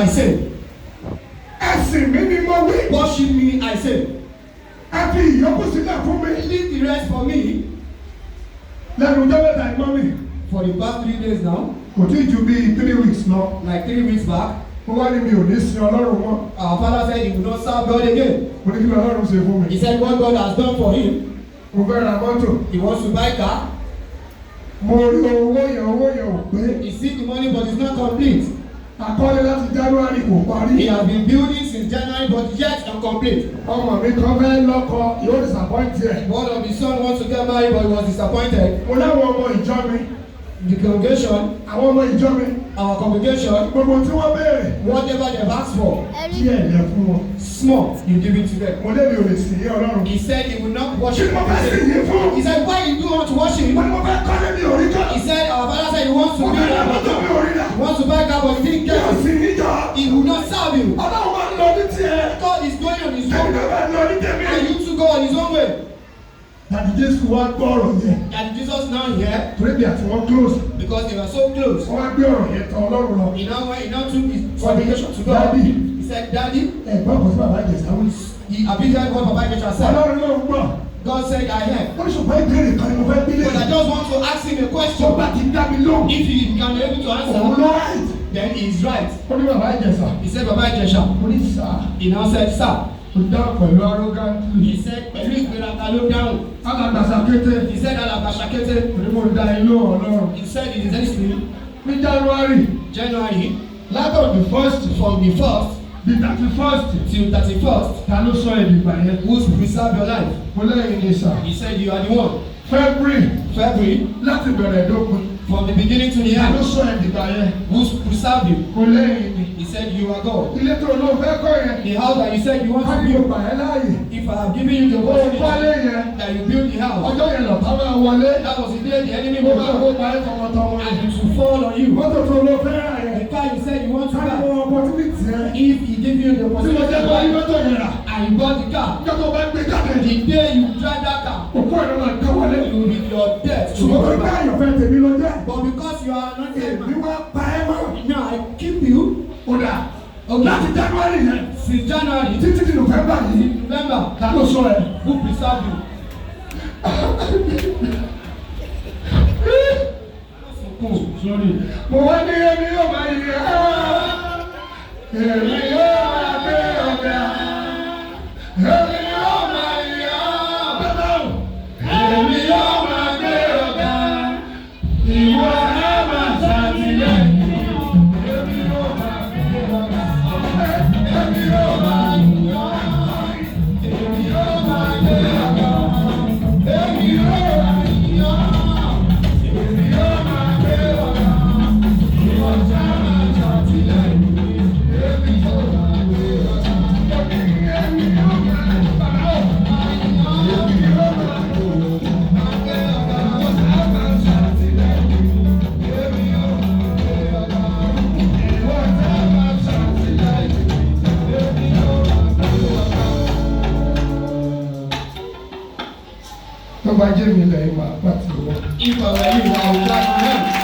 I say. Ẹ̀sìn mi ni mo wí. Worship me, I say. Ẹ fi ìyókù sílẹ̀ fún mi. Leave the rest for me. Lẹ́nu ọjọ́ mẹ́ta ẹ̀gbọ́n mi. For the past 3 days now, Kò tí ì ju bíi 3 weeks lọ. like 3 weeks back, Mo wá ní mi ò ní sin Ọlọ́run mọ́. our father said he would not serve God again. Mo ní kí Ọlọ́run ṣe fún mi. He said what God has done for him, Mo fẹ́ ra mọ́tò. he wants to buy car. Mo rí owó yẹn ò pé. He sees the money but it's not complete. Àkọlé láti January kò He parí. has been building since January but yet incomplete. Ọmọ mi kan fẹ́ lọ́kọ yóò disappoint ẹ̀. One of the son wants to get married but he was disappointed. Mo láwọn ọmọ ìjọ mi. The congregation, Àwọn ọmọ ìjọ mi. our congregation, Gbogbo tí wọ́n béèrè. whatever they've asked for, Díẹ̀ lẹ fún wọn. small, you give it to them. Mo lé mi ò lè sìn yé Ọlọ́run. He said he will not Kí worship ni mo fẹ́ sìn him. yé fún? He said why you do want to worship him? Mo ní mo fẹ́ kọ́lé mi ò rí kọ́. He said our father said he wants to Mo build fẹ́ ra mọ́tò a mi ò rí rà. he wants to buy a car but he didn't Yóò get it. sìn níjọ. He will not serve you. Ọlọ́run máa ń lọ ní tiẹ̀. God is going on his Ẹni own tó bá lọ ní tèmi. and you to go on his own way. Tàbí Jésù wá gbọ́ ọ̀rọ̀ yẹn. And Jesus now here, Torí bí àti wọ́n close. because they were so close, Wọ́n wá gbé ọ̀rọ̀ yẹn tán Ọlọ́run lọ. he now took his supplication to God. Daddy. He said, Daddy, Ẹ̀gbọ́n kan sí bàbá Ìjẹ̀sà wí. he appeared what Papa Kesha said. Ọlọ́run náà ń gbọ́. God said, I heard. Wọ́n ní ṣùgbọ́n ìbéèrè kan ni mo fẹ́ bí But I lẹ́yìn. just want to ask him a Tó question. bá ti dá mi lóhùn. If he can be able to Òun answer, ló ráìt. then he is right. Ó ní bàbá Ìjẹ̀sà. He said, Papa Kesha. Mo ní sà. He now said, Sir. Ó dá pẹ̀lú arrogantly. He said, pẹ̀lú ìgbéraga ló dáhùn. Alàgbàsà kété. He said, Alabashakete. Torí mo dá ilé Ọlọ́run. He said, it is anything. Ní January. January, Látọ̀ the first from the 1st the 31st. till 31st, Ta ló sọ ìdìgbà yẹn? who's preserve your life? Mo lẹ́yìn ní sà. He said, you are the one. February. February, Láti bẹ̀rẹ̀ dópin. from the beginning to the Ta ló end, sọ ìdìgbà yẹn? who's preserve you? Mo lẹ́yìn ní. He said, you are God. Ilé tó lọ fẹ́ kọ́ yẹn. The house that you said you want Wọ́n to ní mo build, gbà ẹ́ láàyè. if I have given you the Ó kọ́lé opportunity yẹn. that you build the house, Ọjọ́ yẹn lọ bá máa wọlé. that was the day the enemy Mo will máa come kó pa ẹ́ tọmọtọmọ. and it will fall on you. Mọ́tò tó lọ fẹ́ rà The yẹn. car you said you want to Ká ní mo buy, opportunity yẹn. if he give you the Tí mo opportunity jẹ́ to kó ní buy mọ́tò yẹn rà. and you bought the car, Ọjọ́ tó bá gbé jáde. the day you drive that car, Òkú ẹ̀rọ máa ká wọlé. it will be your death to Ṣùgbọ́n tó your ká back. àyànfẹ́ tèmi ló jẹ́. But because you are not a Èmi man, wá pa ẹ́ mọ́. now I keep you Ó dà. okay. Láti January yẹn. Since January Títí di November yìí. till November. Ta ló sọ ẹ? Who preserve you? Sorry. Mo wá ní èmi yóò máa yẹ ẹ́. Èmi yóò máa gbé ọ̀gá. Èmi yóò máa yẹ ọ́. Èmi yóò máa gbé ọ̀gá. Ìwọ á máa ṣàtìlẹ́yìn. Èmi yóò máa gbé ọ̀gá. Èmi yóò máa yẹ ọ́. Èmi yóò máa gbé ọ̀gá. Èmi yóò máa yẹ ọ́. Èmi yóò máa gbé ọ̀gá. Ìwọ á máa ṣàtìlẹ́yìn. Èmi yóò máa gbé ọ̀gá. Èmi yóò máa bàbá ò. Èmi yóò máa gbé ọ̀gá. Ìwọ á máa ṣàtìlẹ́yìn. Èmi yóò máa gbé ọ̀gá. Ìwọ á máa ṣàtìlẹ́yìn. Èmi yóò máa gbé ọ̀gá. Tó bá jẹ́ mi lẹ́yìn máa pàtó wọn. If I were you, I would like to know.